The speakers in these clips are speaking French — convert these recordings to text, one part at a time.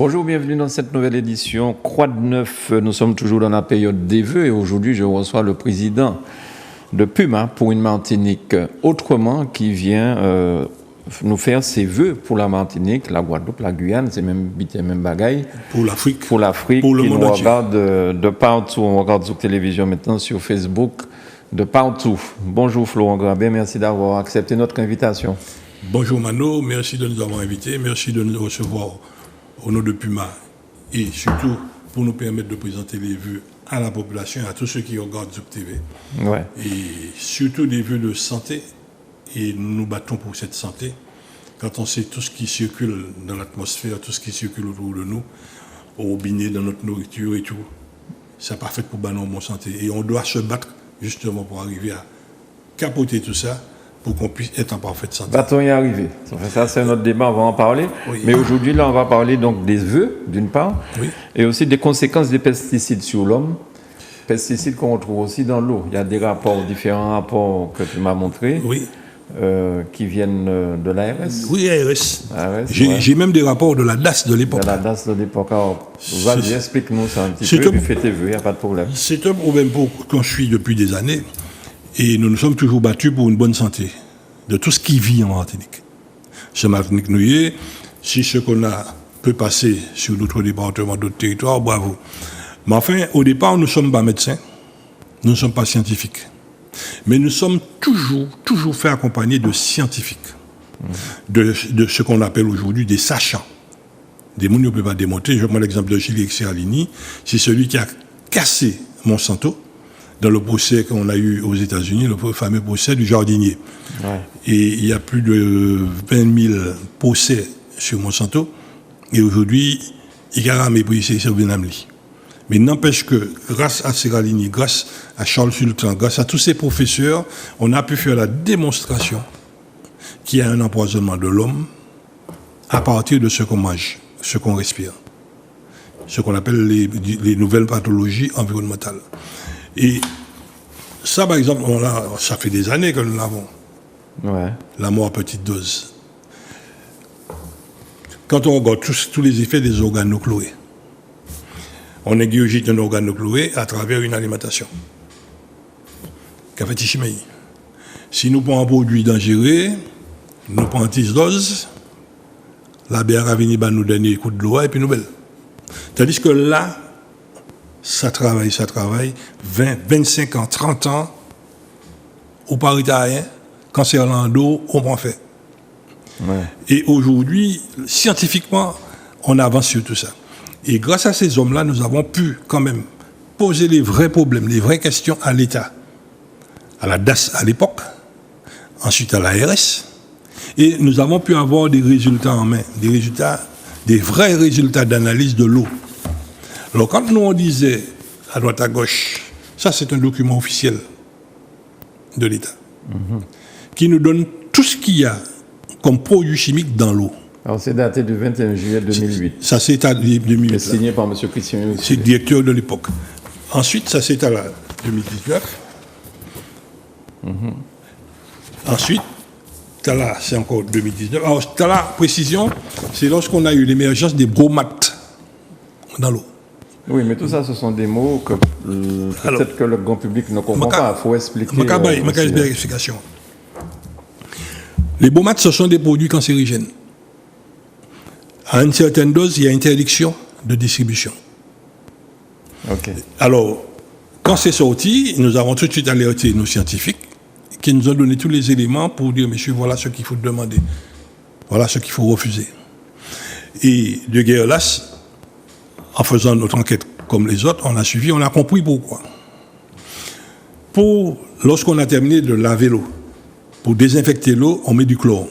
Bonjour, bienvenue dans cette nouvelle édition. Croix de Neuf, nous sommes toujours dans la période des vœux et aujourd'hui je reçois le président de Puma pour une Martinique autrement qui vient nous faire ses vœux pour la Martinique, la Guadeloupe, la Guyane, c'est même bagaille. Pour l'Afrique. Pour l'Afrique, pour le qui monde nous entier. regarde de partout. On regarde sur télévision maintenant, sur Facebook, de partout. Bonjour Florent Grabé, merci d'avoir accepté notre invitation. Bonjour Mano, merci de nous avoir invités, merci de nous recevoir au nom de Puma et surtout pour nous permettre de présenter les vœux à la population, à tous ceux qui regardent Zouk TV. Ouais. Et surtout des vœux de santé, et nous nous battons pour cette santé. Quand on sait tout ce qui circule dans l'atmosphère, tout ce qui circule autour de nous, au robinet, dans notre nourriture et tout, c'est pas fait pour bannir mon santé. Et on doit se battre justement pour arriver à capoter tout ça, pour qu'on puisse être en parfaite santé. Va-t-on y arriver? Ça, c'est notre débat, on va en parler. Oui. Mais aujourd'hui, là, on va parler donc des vœux, d'une part, Oui. et aussi des conséquences des pesticides sur l'homme. Pesticides qu'on retrouve aussi dans l'eau. Il y a des rapports, différents rapports que tu m'as montrés, Oui. qui viennent de l'ARS. Oui, ARS. ARS, J'ai même des rapports de la DAS de l'époque. De la DAS de l'époque. Alors, vas-y, explique-nous ça un petit peu, comme- tu fais tes vœux, il n'y a pas de problème. C'est un problème qu'on suit depuis des années et nous nous sommes toujours battus pour une bonne santé de tout ce qui vit en Martinique. Chez Martinique Nouillet, si ce qu'on a peut passer sur d'autres départements, d'autres territoires, bravo. Mais enfin, au départ, nous ne sommes pas médecins, nous ne sommes pas scientifiques. Mais nous sommes toujours fait accompagner de scientifiques, de ce qu'on appelle aujourd'hui des sachants. Des mouns ne peut pas démonter. Je prends l'exemple de Gilles Seralini, c'est celui qui a cassé Monsanto dans le procès qu'on a eu aux États-Unis, le fameux procès du jardinier. Ouais. Et il y a plus de 20 000 procès sur Monsanto. Et aujourd'hui, il y a un mépris sur Benamli. Mais n'empêche que, grâce à Seralini, grâce à Charles Sultan, grâce à tous ces professeurs, on a pu faire la démonstration qu'il y a un empoisonnement de l'homme à partir de ce qu'on mange, ce qu'on respire. Ce qu'on appelle les nouvelles pathologies environnementales. Et ça, par exemple, ça fait des années que nous l'avons. Ouais. La mort à petite dose. Quand on regarde tous les effets des organochlorés, on ingurgite un organochloré à travers une alimentation. Qu'a fait Tichimeï? Si nous prenons un produit dangereux, nous prenons 10 doses, la bière a venu nous donner un coup de l'eau et puis nous belle. Tandis que là, ça travaille, 20, 25 ans, 30 ans, au Paris rien, quand c'est Orlando, on prend fait. Ouais. Et aujourd'hui, scientifiquement, on avance sur tout ça. Et grâce à ces hommes-là, nous avons pu quand même poser les vrais problèmes, les vraies questions à l'État, à la DAS à l'époque, ensuite à l'ARS, et nous avons pu avoir des résultats en main, des vrais résultats d'analyse de l'eau. Alors quand nous on disait à droite à gauche, ça c'est un document officiel de l'État, qui nous donne tout ce qu'il y a comme produits chimiques dans l'eau. Alors, c'est daté du 21 juillet 2008. Ça c'est à 2008. C'est signé par M. Christian. C'est le directeur de l'époque. Ensuite, ça c'est à la 2019. Ensuite, là, c'est encore 2019. Alors, là, précision, c'est lorsqu'on a eu l'émergence des bromates dans l'eau. Oui, mais tout ça, ce sont des mots que peut-être que le grand public ne comprend pas. Il faut expliquer. Ma explication. Les bromates, ce sont des produits cancérigènes. À une certaine dose, il y a interdiction de distribution. Ok. Alors, quand c'est sorti, nous avons tout de suite alerté nos scientifiques qui nous ont donné tous les éléments pour dire, monsieur, voilà ce qu'il faut demander, voilà ce qu'il faut refuser. Et de guerre lasse, en faisant notre enquête comme les autres, on a suivi, on a compris pourquoi. Lorsqu'on a terminé de laver l'eau, pour désinfecter l'eau, on met du chlore.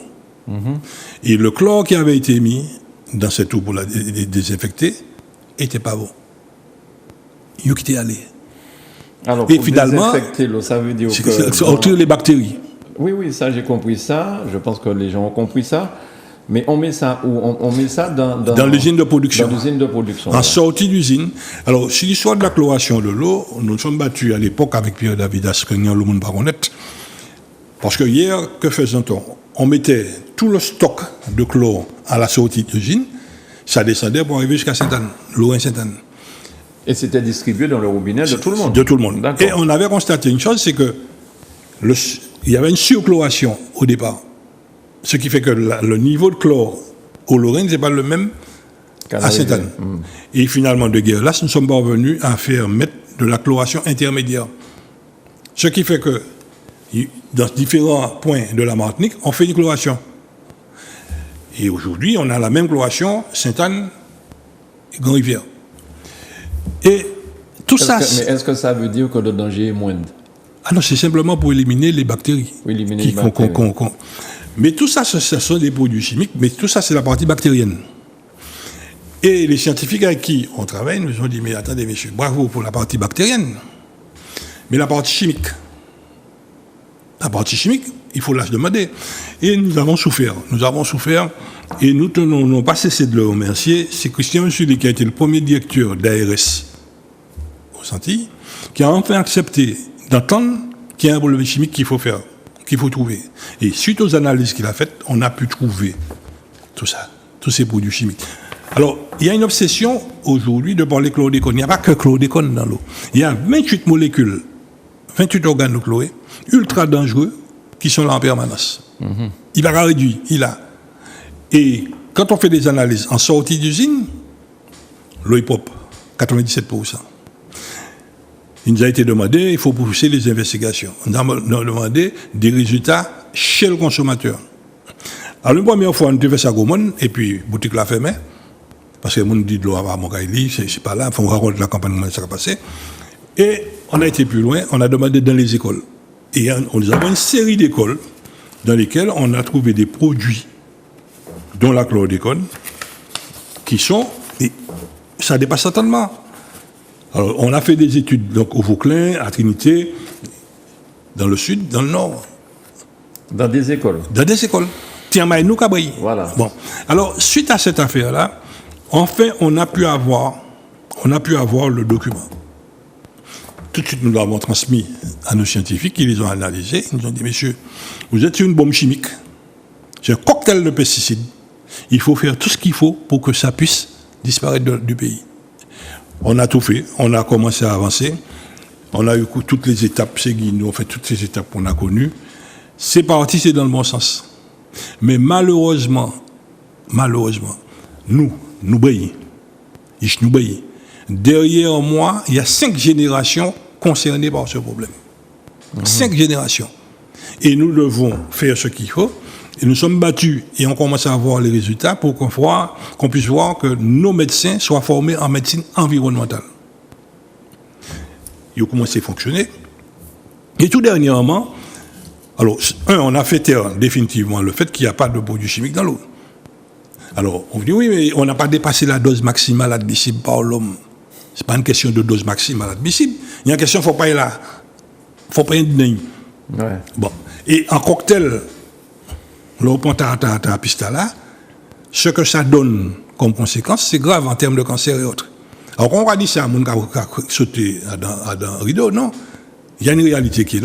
Et le chlore qui avait été mis dans cette eau pour la désinfecter n'était pas bon. Il était allé. Alors, Et pour finalement, désinfecter l'eau, ça veut dire que... on tire les bactéries. Oui, ça, j'ai compris ça. Je pense que les gens ont compris ça. Mais on met ça où? On met ça dans l'usine de production. Dans l'usine de production. En sortie d'usine. Alors, sur l'histoire de la chloration de l'eau, nous nous sommes battus à l'époque avec Pierre-David Ascagnan, le monde baronette. Parce que hier, que faisait-on? On mettait tout le stock de chlore à la sortie d'usine. Ça descendait pour arriver jusqu'à Sainte-Anne, Lorraine-Sainte-Anne. Et c'était distribué dans le robinet de tout le monde. De tout le monde. D'accord. Et on avait constaté une chose, c'est que il y avait une surchloration au départ. Ce qui fait que le niveau de chlore au Lorraine n'est pas le même à Sainte-Anne. Et finalement, de guerre, là, nous sommes parvenus à faire mettre de la chloration intermédiaire. Ce qui fait que, dans différents points de la Martinique, on fait une chloration. Et aujourd'hui, on a la même chloration Sainte-Anne et Grand-Rivière. Et tout ça... Mais est-ce que ça veut dire que le danger est moindre? Ah non, c'est simplement pour éliminer les bactéries. Éliminer les bactéries. Mais tout ça, ce sont des produits chimiques, mais tout ça, c'est la partie bactérienne. Et les scientifiques avec qui on travaille nous ont dit, mais attendez, messieurs, bravo pour la partie bactérienne, mais la partie chimique, il faut la demander. Et nous avons souffert, et nous n'avons pas cessé de le remercier. C'est Christian Sully qui a été le premier directeur d'ARS aux Antilles, qui a enfin accepté d'entendre qu'il y a un problème chimique qu'il faut faire, qu'il faut trouver. Et suite aux analyses qu'il a faites, on a pu trouver tout ça, tous ces produits chimiques. Alors, il y a une obsession aujourd'hui de parler chlordécone. Il n'y a pas que chlordécone dans l'eau. Il y a 28 molécules, 28 organochloés, ultra dangereux, qui sont là en permanence. Il va réduire, il a. Et quand on fait des analyses en sortie d'usine, l'eau est propre, 97%. Il nous a été demandé, il faut pousser les investigations. On a demandé des résultats chez le consommateur. Alors, la première fois, on a fait ça à Gaumont, et puis, boutique la fermée, parce que les gens disent de l'eau à Mokaili, c'est pas là, il faut raconter la campagne, comment ça va passer. Et on a été plus loin, on a demandé dans les écoles. Et nous avons une série d'écoles dans lesquelles on a trouvé des produits, dont la chlordécone, qui sont, et ça dépasse certainement. Alors, on a fait des études donc, au Vauclin, à Trinité, dans le sud, dans le nord. Dans des écoles. Dans des écoles. Tiens, nous Cabri. Voilà. Bon. Alors, suite à cette affaire-là, enfin, on a pu avoir le document. Tout de suite, nous l'avons transmis à nos scientifiques, qui les ont analysés. Ils nous ont dit, messieurs, vous êtes sur une bombe chimique. C'est un cocktail de pesticides. Il faut faire tout ce qu'il faut pour que ça puisse disparaître du pays. On a tout fait. On a commencé à avancer. On a eu toutes les étapes. Nous on fait toutes ces étapes qu'on a connues. C'est parti, c'est dans le bon sens. Mais malheureusement, nous brillons. Derrière moi, il y a 5 générations concernées par ce problème. 5 générations. Et nous devons faire ce qu'il faut. Et nous sommes battus et on commence à voir les résultats pour qu'on puisse voir que nos médecins soient formés en médecine environnementale. Ils ont commencé à fonctionner. Et tout dernièrement, alors, on a fait taire définitivement le fait qu'il n'y a pas de produits chimiques dans l'eau. Alors, on dit oui, mais on n'a pas dépassé la dose maximale admissible par l'homme. Ce n'est pas une question de dose maximale admissible. Il y a une question, il ne faut pas y aller là. Il ne faut pas y aller. Ouais. Bon. Et en cocktail, le prend ta piste là, ce que ça donne comme conséquence, c'est grave en termes de cancer et autres. Alors, on va dire ça à mon gars qui sauter dans le rideau, non. Il y a une réalité qui est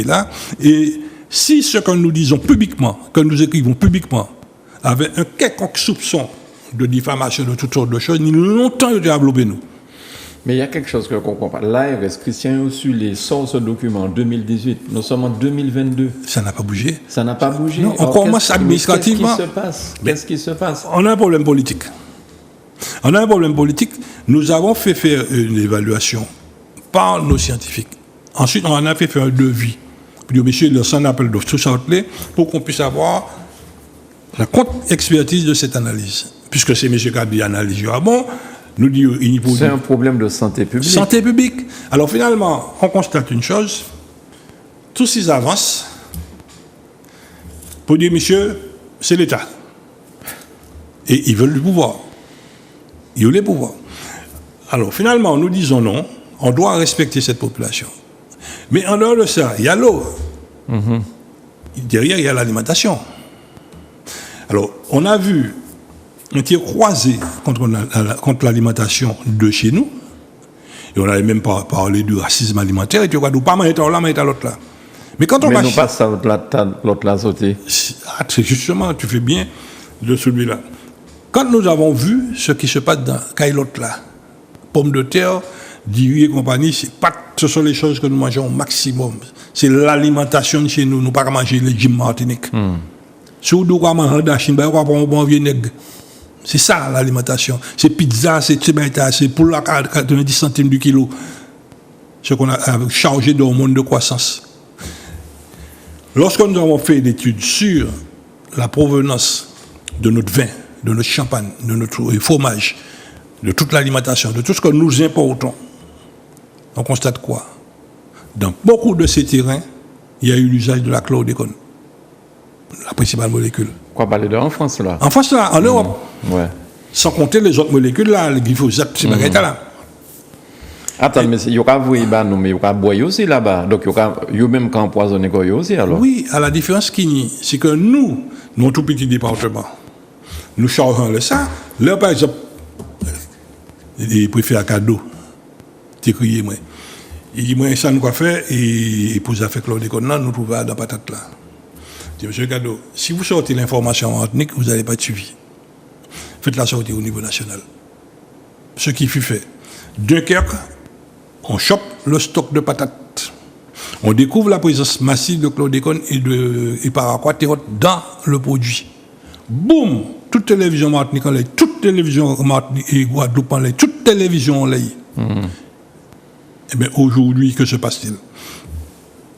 là. Et si ce que nous disons publiquement, que nous écrivons publiquement, avait un quelconque soupçon de diffamation, de toutes sortes de choses, nous longtemps été développé nous. Mais il y a quelque chose que je ne comprends pas. L'ARS, Christian Sully, sort ce document en 2018. Nous sommes en 2022. Ça n'a pas bougé. Ça n'a pas bougé. Non, on commence administrativement. Qu'est-ce qui se passe? On a un problème politique. Nous avons fait faire une évaluation par nos scientifiques. Ensuite, on a fait faire un devis. Pour dire, monsieur, il y a un appel d'offres, tout ça, pour qu'on puisse avoir la contre-expertise de cette analyse. Puisque c'est monsieur qui a dit analyse, bon, nous dit, c'est un problème de santé publique. Santé publique. Alors finalement, on constate une chose, tous ces avances, pour dire, monsieur, c'est l'État. Et ils veulent le pouvoir. Ils veulent le pouvoir. Alors finalement, nous disons non, on doit respecter cette population. Mais en dehors de ça, il y a l'eau. Derrière, il y a l'alimentation. Alors, on a vu un tir croisé contre l'alimentation de chez nous. Et on avait même parlé du racisme alimentaire. Et tu vois, nous pas manger là, manger l'autre là. Mais quand on va... Mais nous pas ça, l'autre là sauté. C'est justement, tu fais bien de celui-là. Quand nous avons vu ce qui se passe dans Kailot là, pommes de terre, riz et compagnie, ce sont les choses que nous mangeons au maximum. C'est l'alimentation de chez nous. Nous ne pouvons pas manger les gyms Martinique. Si vous devez manger de la Chine, vous pouvez pas manger nègre. C'est ça l'alimentation. C'est pizza, c'est tibeta, c'est pour la 90 centimes du kilo. Ce qu'on a chargé d'hormones de croissance. Lorsque nous avons fait l'étude sur la provenance de notre vin, de notre champagne, de notre fromage, de toute l'alimentation, de tout ce que nous importons, on constate quoi? Dans beaucoup de ces terrains, il y a eu l'usage de la chlordécone, la principale molécule. Quoi parler de en France là? En France là, en Europe. Ouais. Sans compter les autres molécules là, le glyphosate, ces bagages là. Attends, mais il y aura mais il y aura boire aussi là-bas. Donc il y aura même quand empoisonné quoi aussi alors. Oui, à la différence c'est que nous, tout petit département, nous chargeons le ça. Là par exemple, il préfère cadeau. T'es crié moi. Il dit moi ça nous quoi faire et pour ça fait chlordécone nous trouvons dans la patate là. Je dis monsieur Cadeau, si vous sortez l'information en ethnique, vous n'allez pas être suivi. Faites la sortie au niveau national. Ce qui fut fait. Dunkerque, on chope le stock de patates. On découvre la présence massive de chlordécone et paraquat dans le produit. Boum! Toute télévision Martinique en l'air, toute télévision Martinique et Guadeloupe en l'air, toute télévision en l'air. Eh bien, aujourd'hui, que se passe-t-il?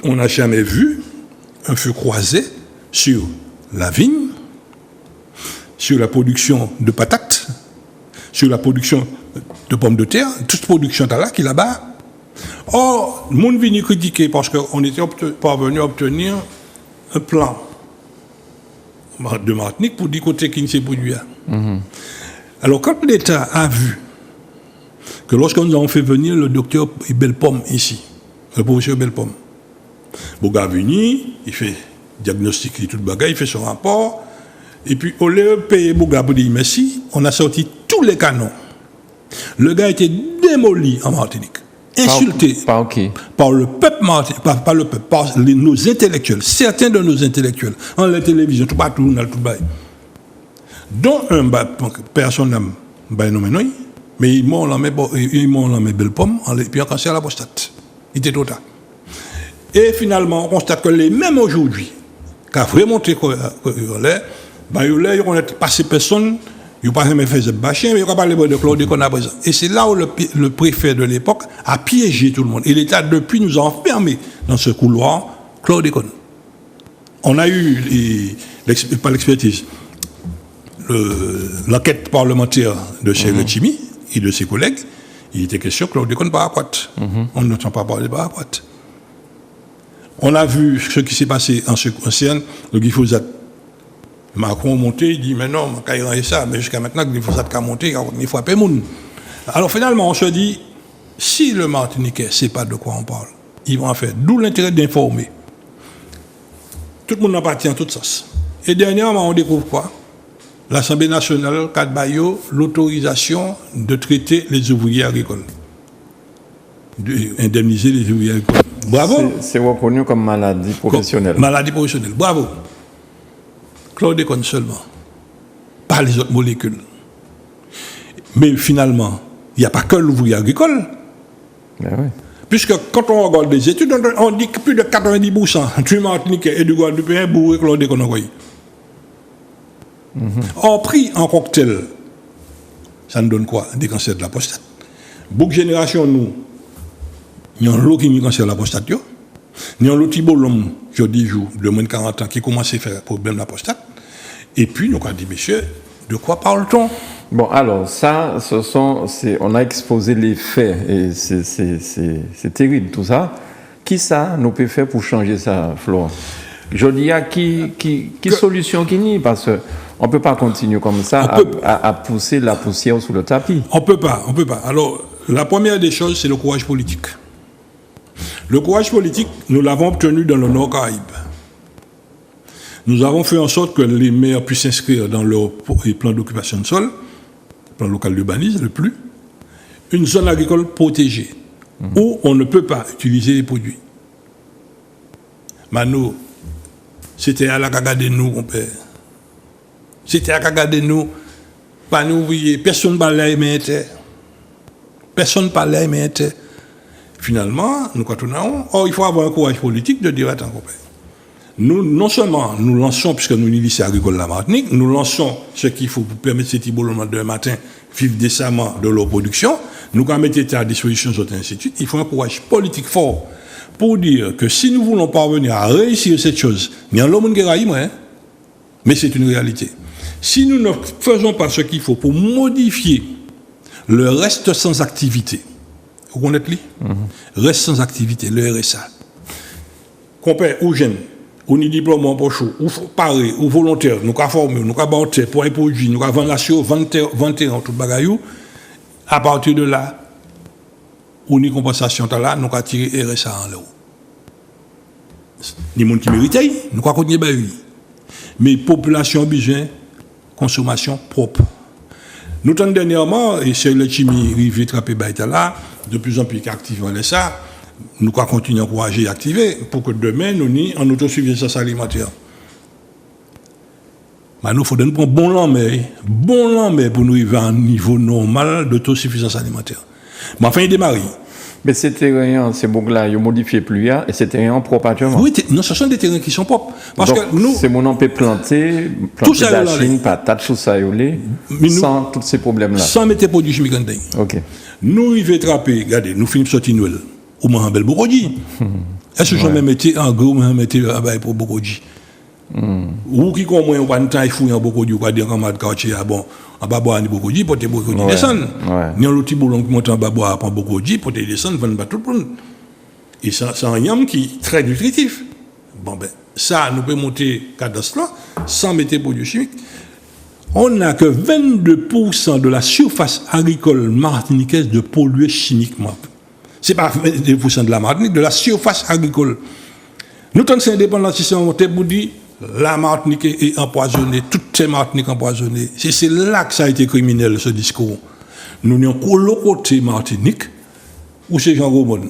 On n'a jamais vu un feu croisé sur la vigne, sur la production de patates, sur la production de pommes de terre, toute production là qui est là-bas. Or, le monde vient critiquer parce qu'on était parvenu à obtenir un plan de Martinique pour dire côté qui ne s'est produit. Alors, quand l'État a vu que lorsque nous avons fait venir le docteur Belpomme ici, le professeur Belpomme, Boga venu, il fait diagnostic, tout le bagage, il fait son rapport, et puis au lieu de payer Boga pour dire merci, on a sorti tous les canons. Le gars a été démoli en Martinique, insulté par le peuple martinique, pas le peuple, par nos intellectuels, certains de nos intellectuels, en la télévision, tout partout, dans tout le bail. Dont personne n'a mais ils m'ont mis belle pomme, et puis un cancer à la prostate. Il était trop tard. Et finalement, on constate que les mêmes aujourd'hui, qui ont vraiment été ils ont passé personne, ils n'ont pas jamais fait ce bachin, mais ils n'ont pas parlé de chlordécone à présent. Et c'est là où le préfet de l'époque a piégé tout le monde. Et l'État, depuis, nous a enfermés dans ce couloir chlordécone. On a eu, pas l'expertise, l'enquête parlementaire de Cheikh Chimi et de ses collègues, il était question de chlordécone paraquat. On n'entend pas parler de paraquat. On a vu ce qui s'est passé en ce qui concerne le glyphosate. Macron monté, il dit mais non, il y a ça, mais jusqu'à maintenant, le glyphosate a monté, il faut appeler moun. Alors finalement, on se dit, si le Martiniquais ne sait pas de quoi on parle, ils vont en faire. D'où l'intérêt d'informer. Tout le monde en partit en tout sens. Et dernièrement, on découvre quoi? L'Assemblée nationale, Cadbayo, l'autorisation de traiter les ouvriers agricoles. D'indemniser les ouvriers agricoles. Bravo. C'est reconnu comme maladie professionnelle. Maladie professionnelle. Bravo. Chlordécone seulement. Pas les autres molécules. Mais finalement, il n'y a pas que l'ouvrier agricole. Ben oui. Puisque quand on regarde des études, on dit que plus de 90% du Martiniquais et du Guadeloupéen bourré chlordécone. Or, pris en cocktail, ça nous donne quoi? Des cancers de la prostate. Beaucoup de générations, nous, il y a un lot qui a un cancer de la prostate. Il y a un lot qui l'homme qui a 10 jours, de moins de 40 ans, qui commence à faire problème de la prostate. Et puis, nous avons dit, monsieur, de quoi parle-t-on? Bon, alors, ça, on a exposé les faits, et c'est terrible tout ça. Qui ça nous peut faire pour changer ça, Florent? Je dis à qui solution qui n'y? Parce qu'on ne peut pas continuer comme ça à pousser la poussière sous le tapis. On peut pas. Alors, la première des choses, c'est le courage politique. Le courage politique, nous l'avons obtenu dans le Nord Caraïbe. Nous avons fait en sorte que les maires puissent s'inscrire dans leur plan d'occupation de sol, plan local d'urbanisme, le plus, une zone agricole protégée, où on ne peut pas utiliser les produits. Mano, c'était à la caga de nous, mon père. C'était à la caga de nous. pas nous ouvriers, personne ne parlait, mais personne ne parlait, mais finalement, nous continuons. Il faut avoir un courage politique de dire attends, nous, non seulement nous lançons, puisque nous sommes lycée agricole de la Martinique, nous lançons ce qu'il faut pour permettre ces petits boulons de matin vivre décemment de leur production, nous allons mettre à disposition d'autres instituts. Il faut un courage politique fort pour dire que si nous voulons parvenir à réussir cette chose, il y a un homme qui est mais c'est une réalité. Si nous ne faisons pas ce qu'il faut pour modifier le reste sans activité, vous connaissez reste sans activité, le RSA, qu'on paie aux jeunes, ou ni diplôme en poche, ou paré, ou volontaire, nous avons formé, nous avons banté pour les produits, nous avons vendu en tout bagaillou, à partir de là, ou ni compensation là, nous avons tiré RSA en l'eau. Les gens qui méritent, nous avons continué à vivre. Mais population a besoin de consommation propre. Nous avons dernièrement, et c'est le chimie rivé trapé là, de plus en plus activement ça, nous allons continuer à encourager et activer pour que demain nous n'y en autosuffisance alimentaire. Mais nous, il faut prendre bon lendemain pour nous arriver à un niveau normal d'autosuffisance alimentaire. Mais enfin, il démarre. Mais ces terrains, ces boucles-là, ils modifient plus, et ces terrains propres actuellement. Oui, non, ce sont des terrains qui sont propres. Parce donc, que nous. C'est mon on peut planter de la Chine, patates, tout ça, sans tous ces problèmes-là. Sans mettre des produits chimiques en dedans. Ok. Nous, il va trapper, regardez, nous finissons sortir Noël. Ou moins un bel bourgoji. Est-ce que je vais mettre en gros, je vais mettre pour bourgoji? Ou qui comme moi, on va pas fouiller en bourgoji, ou va dire en mode quartier, bon, en bas boire un bourgoji, pour te bourgoji descendre. Ni un petit boulon qui monte en bas boire pour bourgoji, pour te descendre, vendre tout le monde. Et ça, c'est un yam qui est très nutritif. Bon, ben, ça, nous pouvons monter cadence là, sans mettre des produits chimiques. On n'a que 22% de la surface agricole martiniquaise de polluer chimiquement. Ce n'est pas 22% de la Martinique, de la surface agricole. Nous, tant que c'est indépendant, si on vous dit la Martinique est empoisonnée, toutes les Martiniques empoisonnées. C'est là que ça a été criminel, ce discours. Nous avons colocoté Martinique, où c'est Jean Gaumont.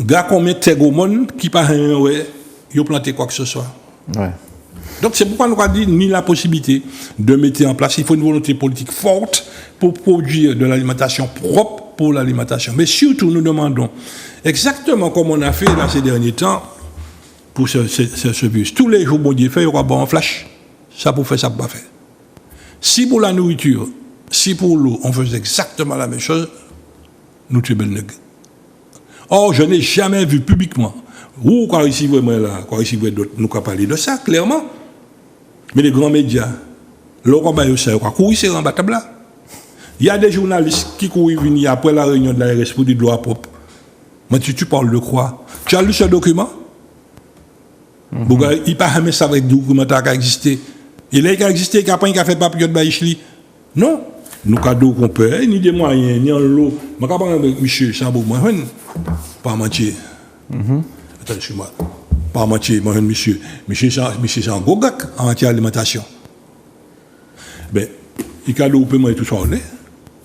Gars combien de Gaumont qui par un ouais, ils ont planté quoi que ce soit. Ouais. Donc c'est pourquoi nous avons dit ni la possibilité de mettre en place, il faut une volonté politique forte pour produire de l'alimentation propre pour l'alimentation. Mais surtout, nous demandons exactement comme on a fait là ces derniers temps pour ce bus. Tous les jours, bon Dieu fait, il y aura bon en flash. Ça pour faire, ça pour pas faire. Si pour la nourriture, si pour l'eau, on faisait exactement la même chose, nous tuons belle nègre. Or, je n'ai jamais vu publiquement, ou quand ici, moi là, quand ici, d'autres, nous avons parlé de ça, clairement. Mais les grands médias, le combat, ils savent quoi, courir, c'est rembattable là. Il y a des journalistes qui courent venir après la réunion de la RS pour dire de loi propre. Mais tu parles de quoi? Tu as lu ce document? Il n'y a pas jamais ça avec document qui a existé. Il a existé, il n'y a pas fait papier de Baïchli. Non. Nous avons qu'on peut, ni des moyens, ni en l'eau. Je ne sais pas avec monsieur Sambou, pas mentir. Attends, excuse-moi. Pas mentir, moi, monsieur. Monsieur, c'est un gros gars en matière d'alimentation. Ben, il y a des paiements et tout ça,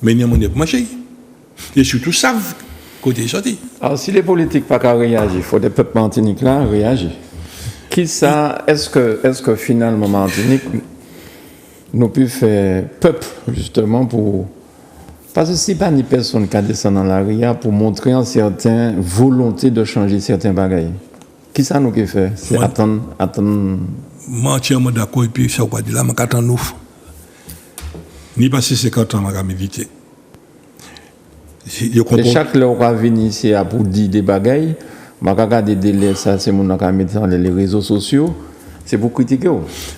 mais il y a des marché. Et surtout, savent côté sorti. Alors, si les politiques n'ont pas réagir, il faut des peuples martiniques là réagir. Qui ça, est-ce que finalement, Martinique, nous peut faire peuple, justement, pour. Parce que si pas ni personne qui descend dans la RIA pour montrer une certaine volonté de changer certains bagages. Qui ça nous fait? C'est attendre. Moi, entièrement d'accord, et puis ça va pas dire là, je attends nous. Ni passé 50 ans, je vais méditer. Chaque fois qu'on vient ici pour dire des bagages, je vais regarder des délais, ça c'est mon mettre dans les réseaux sociaux, c'est pour critiquer.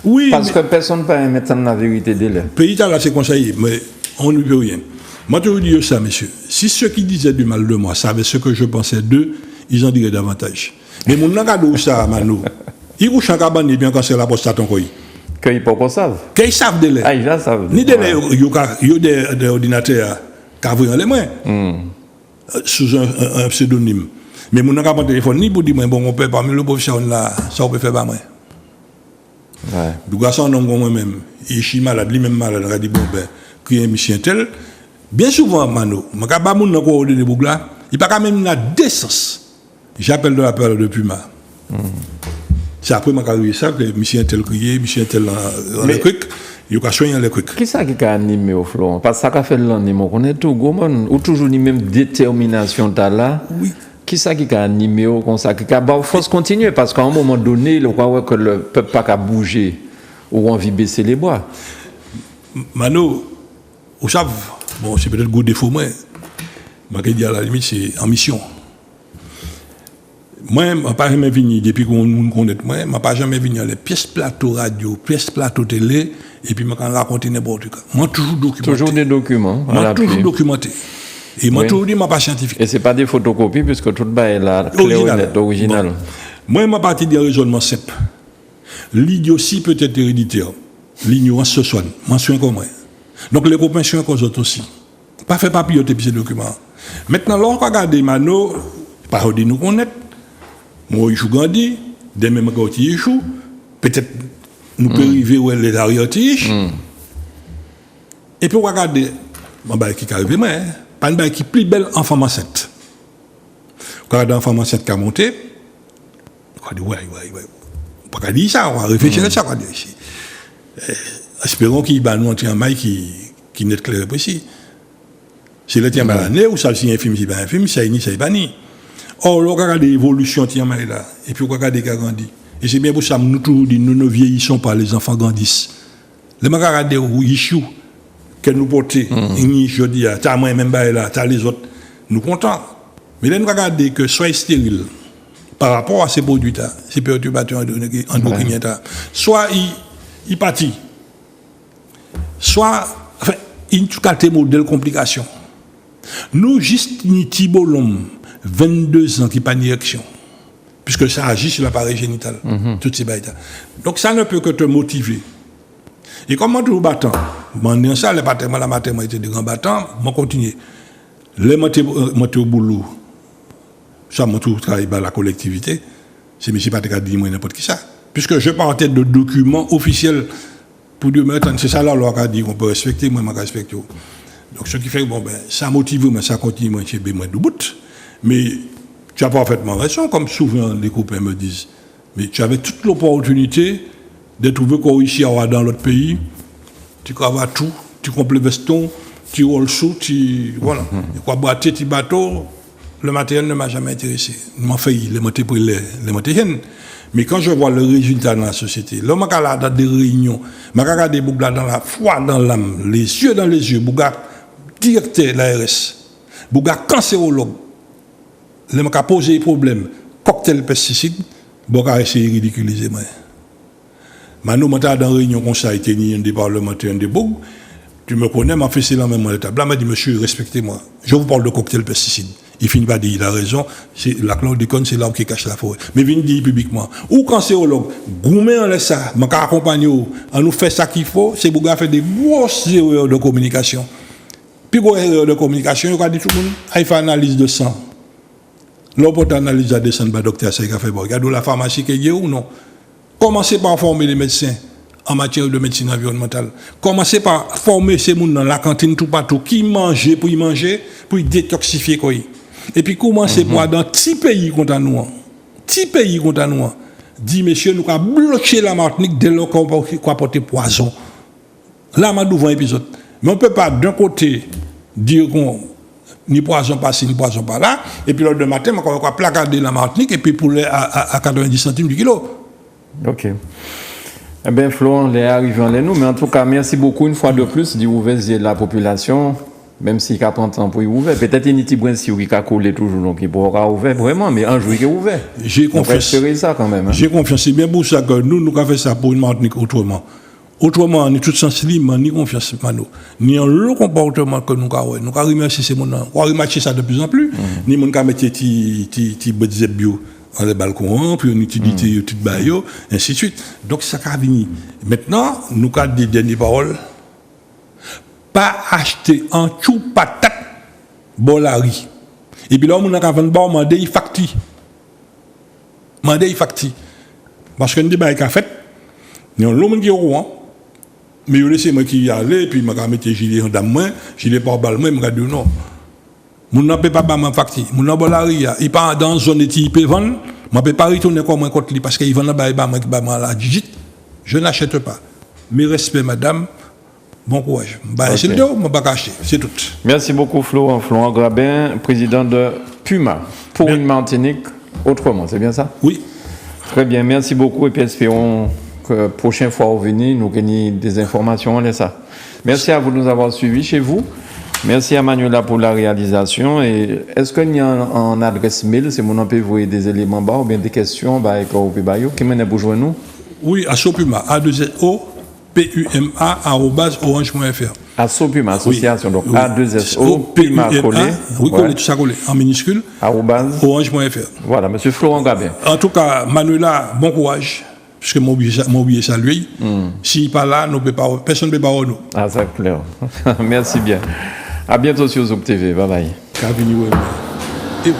Oui. Parce que personne ne peut mettre la vérité des délais. Le pays là, c'est conseillé, mais on ne peut rien. Moi, je vous dis ça, monsieur. Si ceux qui disaient du mal de moi savaient ce que je pensais d'eux, ils en diraient davantage. Mais mon regard ça, Mano, ils couchent en cabane, bien quand c'est la poste à ton coin. Qu'ils ne savent. Qu'ils savent des Ah, ils savent. Ni des il y a des ordinateurs qui ont les mains, sous un pseudonyme. Mais mon regard téléphone, ni pour dire, bon, on peut parmi le professeur là, ça on peut faire pas moi. Ouais. Du garçon, non, moi-même, il est malade, lui-même malade, il a dit, bon, ben, crier un mission tel. Bien souvent, Mano, je ne sais pas si je coordonné pour là, il n'y a pas même la décence. J'appelle de la peur de Puma. C'est après que je ça que mission tel crié, mission tel dans le truc. il y a soigner les trucs. Qui ça qui a animé au Florent? Parce que ça a fait l'anime, on connaît tout, goman, ou toujours ni même détermination t'as là. Oui. Qui ça qui a animé au comme ça, qui a bah force continuer parce qu'à un moment donné, il croit que le peuple pas qu'à bouger ou envie baisser les bois. Mano, vous savez, bon, c'est peut-être gros défaut moi. Ma dit à la limite c'est en mission. Moi, je n'ai pas jamais venu, depuis qu'on nous connaît, moi, je n'ai pas jamais venu à les pièces plateau radio, pièces plateau télé, et puis je raconter n'importe quoi. Moi, toujours documenté. Toujours des documents. Moi, toujours documenté. Et moi, toujours dit, je ne suis pas scientifique. Et ce n'est pas des photocopies, puisque tout le est là, clair, original. Bon. Moi, je suis parti d'un raisonnement simple. L'idiotie peut être héréditaire. L'ignorance se soigne. Moi, je suis comme moi. Donc, les copains sont comme autres aussi. Pas fait papilloter ces documents. Maintenant, lorsqu'on regarde Mano, pas de nous connaître. Moi, je suis grandi, des mêmes quand il échoue, peut-être nous pouvons arriver où les arrière-tiges. Et puis, regardez, qui arrive, pas une balle qui est plus belle en femme enceinte. Quand un femme enceinte qui a monté, on dit, ouais. On va dire ça, on va réfléchir à ça. Espérons qu'il va nous entrer un mail qui n'est clair précis. Si le tien va l'année, ou ça, si un film, c'est pas un film, ça ni, ça n'est pas ni. Or, on regarde l'évolution tient là, et puis on regarde les grandit. Et c'est bien pour ça que nous toujours dit, nous ne vieillissons pas, les enfants grandissent. Les gens regardent où ils échouent, que nous portons, je dis, t'as moi même là, t'as les autres, nous contents. Mais là, nous regardons que soit stérile par rapport à ces produits-là, ces perturbateurs endocriniens, soit il pâtit, soit, enfin, il y a des modèles de complications. Nous, juste, ni Thibault 22 ans qui pas d'érection, puisque ça agit sur l'appareil génital, toutes ces bails-là. Donc ça ne peut que te motiver. Et comme moi, toujours battant, moi, ça, la maternité de grand battant, moi, continue. Les montées au boulot, ça, moi, tout travail dans la collectivité, c'est M. Patrick dit, moi, n'importe qui ça. Puisque je pars en tête de documents officiels pour dire, c'est ça, là, on a dit qu'on peut respecter, moi, je respecte. Donc, ce qui fait que, bon, ben, ça motive, mais ça continue, moi, chez moi, de bout. Mais tu as parfaitement raison, comme souvent les copains me disent. Mais tu avais toute l'opportunité de trouver qu'on réussit à avoir dans l'autre pays. Tu cravates tout, tu comptes le veston, tu roules sous, tu. Voilà. Et quoi, boiter, tu bateau, le matériel ne m'a jamais intéressé. Je m'en fais les montées pour les montées. Mais quand je vois le résultat dans la société, l'homme qui a là dans des réunions, je regarde des boucles dans la foi, dans l'âme, les yeux dans les yeux, bouga directeur de l'ARS, bouga cancérologue. Les gens qui posent des problèmes, cocktail pesticide, bon, on essayer de ridiculiser. Maintenant, je suis dans une réunion comme ça, des parlementaires, des bougs. Tu me connais, m'a fait la même étape. Là, m'a dit, monsieur, respectez-moi. Je vous parle de cocktail pesticide. Il finit par dire, il a raison, la chlordécone, c'est l'arbre qui cache la forêt. Mais il dit publiquement, ou cancérologue, gourmet en laisse ça, je accompagne, on nous fait ça qu'il faut, c'est pour faire des grosses erreurs de communication. Puis, grosse erreur de communication, il a dit tout le monde, il fait analyse de sang. L'opportunité analyse à descendre par docteur Seika fait bon. Regardez la pharmacie qui est ou non. Commencez par former les médecins en matière de médecine environnementale. Commencez par former ces gens dans la cantine tout partout qui mangent pour y manger, pour y détoxifier quoi. Et puis commencez par dans petit pays contre nous. Petit pays contre nous. Dit monsieur nous avons bloqué la Martinique dès lors qu'on va porter poison. Là m'a devant épisode. Mais on peut pas d'un côté dire qu'on ni poison par-ci, ni poison par-là. Et puis, le matin, on va placarder la Martinique et puis poulet à 90 centimes du kilo. OK. Eh bien, Florent, les arrivants, les nous. Mais en tout cas, merci beaucoup une fois de plus d'ouvrir la population, même si il y a pas de temps pour y ouvrir. Peut-être qu'il y a une petite qui a collé toujours, donc il pourra ouvrir vraiment, mais un jour il est ouvert. J'ai confiance. On va espérer ça quand même. Hein. J'ai confiance. C'est bien pour ça que nous avons fait ça pour une Martinique autrement. Autrement, on est tout sens libre, ni confiance, ni en le comportement que nous avons. Nous avons remercié ces gens. On remercie ça de plus en plus. Ni mon cas mettre ti bio dans les balcons, puis on utilise tout bayo, ainsi de suite. Donc ça a venu. Maintenant, nous avons des dernières paroles. Pas acheter en tout patate bolari. Et puis là, on a vendu bon mandé il facti. Mandé il facti. Parce que nous débat qu'a fait, nous l'homme qui est au roi. Mais je laisse moi qui y aller, puis je vais mettre gilet en dame, gilet par balle, je vais dire non. Je ne peux pas me facti. Je ne peux pas il part dans une zone qui peut vendre, je ne peux pas retourner comme un côté parce qu'il vend là-bas, je n'achète pas. Mes respects, madame, bon courage. Bah, Ok. c'est le dos, je ne vais pas acheter. C'est tout. Merci beaucoup, Florent Grabin, président de Puma, pour une Martinique autrement. C'est bien ça? Oui. Très bien, merci beaucoup. Et puis espérons que la prochaine fois au venir, nous gagnons des informations. On est ça. Merci à vous de nous avoir suivis chez vous. Merci à Manuela pour la réalisation. Et est-ce qu'il y a une adresse mail, c'est mon peut vous des éléments bas ou bien des questions avec Opibayo qui mène à vous joindre nous? Oui, à Sopuma, A2SO, PUMA, @orange.fr. À Sopuma, association, donc Oui. A2SO, Puma collé. Oui, Ouais. collé, tout ça collé, en minuscule, Arrobase. orange.fr. Voilà, monsieur Florent Grabin. En tout cas, Manuela, bon courage, puisque mon billet salué. S'il n'est pas là, personne ne peut pas nous. Ah, c'est clair. Merci bien. À bientôt sur Zouk TV. Bye bye. Qu'à venir, ouais. Et-